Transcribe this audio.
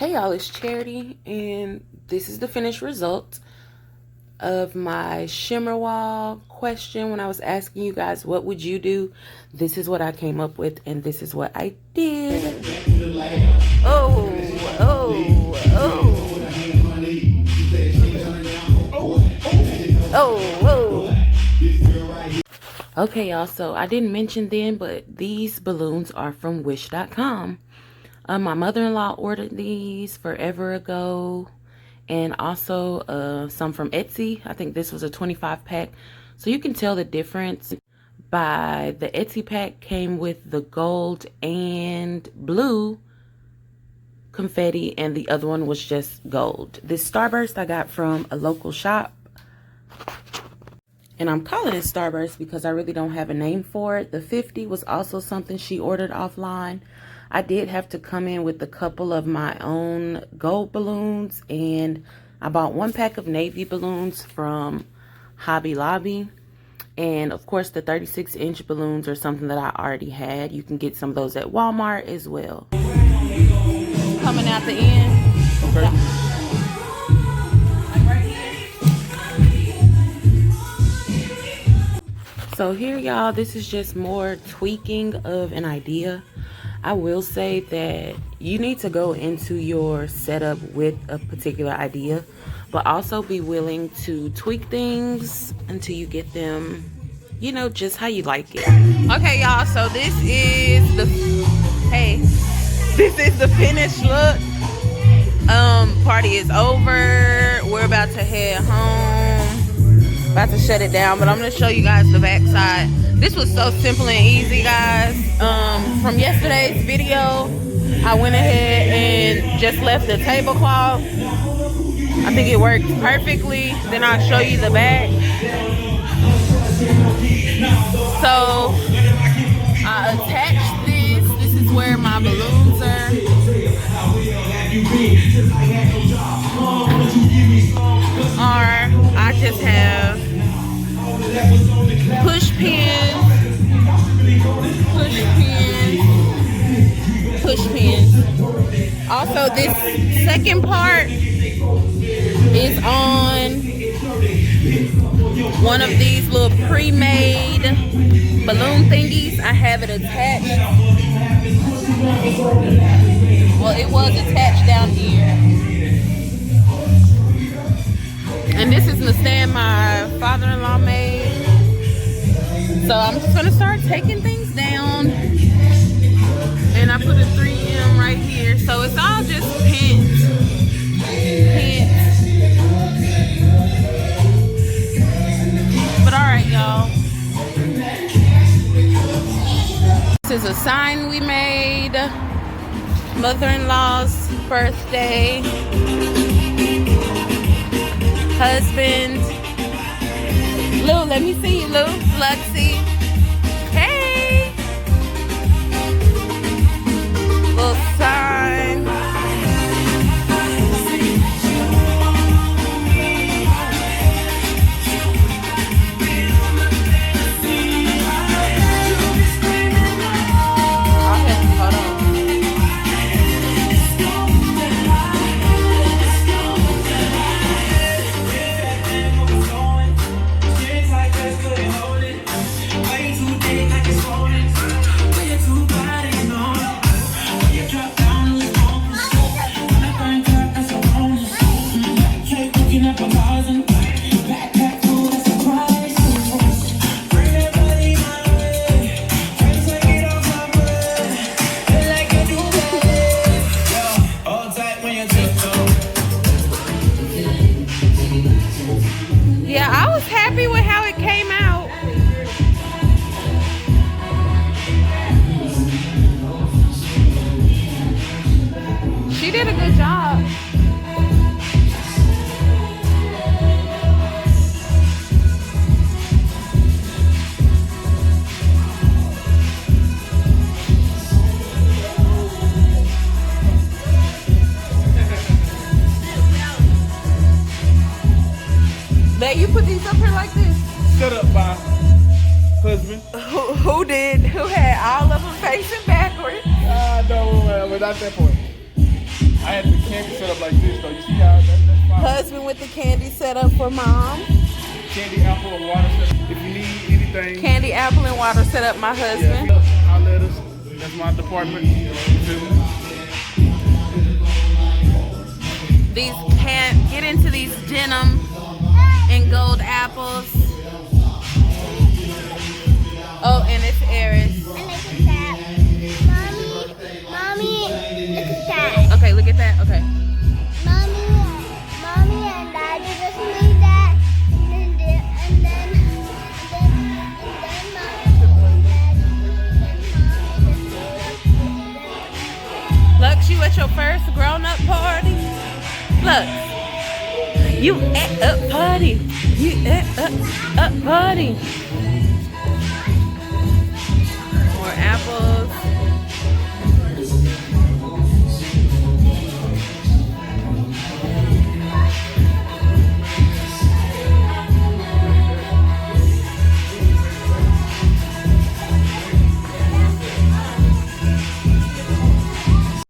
Hey y'all, it's Charity, and this is the finished result of my shimmer wall question. When I was asking you guys what would you do, this is what I came up with, and this is what I did. Oh. Okay y'all, so I didn't mention then, but these balloons are from wish.com. My mother-in-law ordered these forever ago, and also some from Etsy. I think this was a 25 pack, so you can tell the difference by the Etsy pack came with the gold and blue confetti, and the other one was just gold. This Starburst I got from a local shop, and I'm calling it Starburst because I really don't have a name for it. The 50 was also something she ordered offline. I did have to come in with a couple of my own gold balloons, and I bought one pack of navy balloons from Hobby Lobby. And of course the 36-inch balloons are something that I already had. You can get some of those at Walmart as well. Coming out the end. Okay. Like right here. So here y'all, this is just more tweaking of an idea. I will say that you need to go into your setup with a particular idea, but also be willing to tweak things until you get them, you know, just how you like it. Okay, y'all, so this is the finished look. Party is over. We're about to head home. About to shut it down, but I'm gonna show you guys the back side. This was so simple and easy, guys. From yesterday's video, I went ahead and just left the tablecloth. I think it worked perfectly. Then I'll show you the back. So I attached this. This is where my balloons are. Or I just have push pins, push pins. Also, this second part is on one of these little pre-made balloon thingies. I have it attached. Well, it was attached down here. And this is the stand my father-in-law made. So I'm just gonna start taking things down. And I put a 3M right here. So it's all just pins. But alright, y'all. This is a sign we made. Mother-in-law's birthday. Husband. Lou, let me see you, Lou. Luxie. Hey. Little sign. Yeah, I was happy with how it came out. She did a good job. That you put these up here like this? Shut up, my husband. Who did? Who had all of them facing backwards? No, but not that point. I had to candy set up like this though. You see how that's fine. Husband with the candy set up for mom. Candy apple and water set up. If you need anything. Candy apple and water set up my husband. Yeah, holler at us. That's my department. These can't get into these denim and gold apples. Oh, and it's Eris. And look at that. Mommy, look at that. Okay, look at that. Okay. Mommy and Daddy just made that, and then Lux, you at your first grown-up party? Lux, you at a party. You at a party. More apples.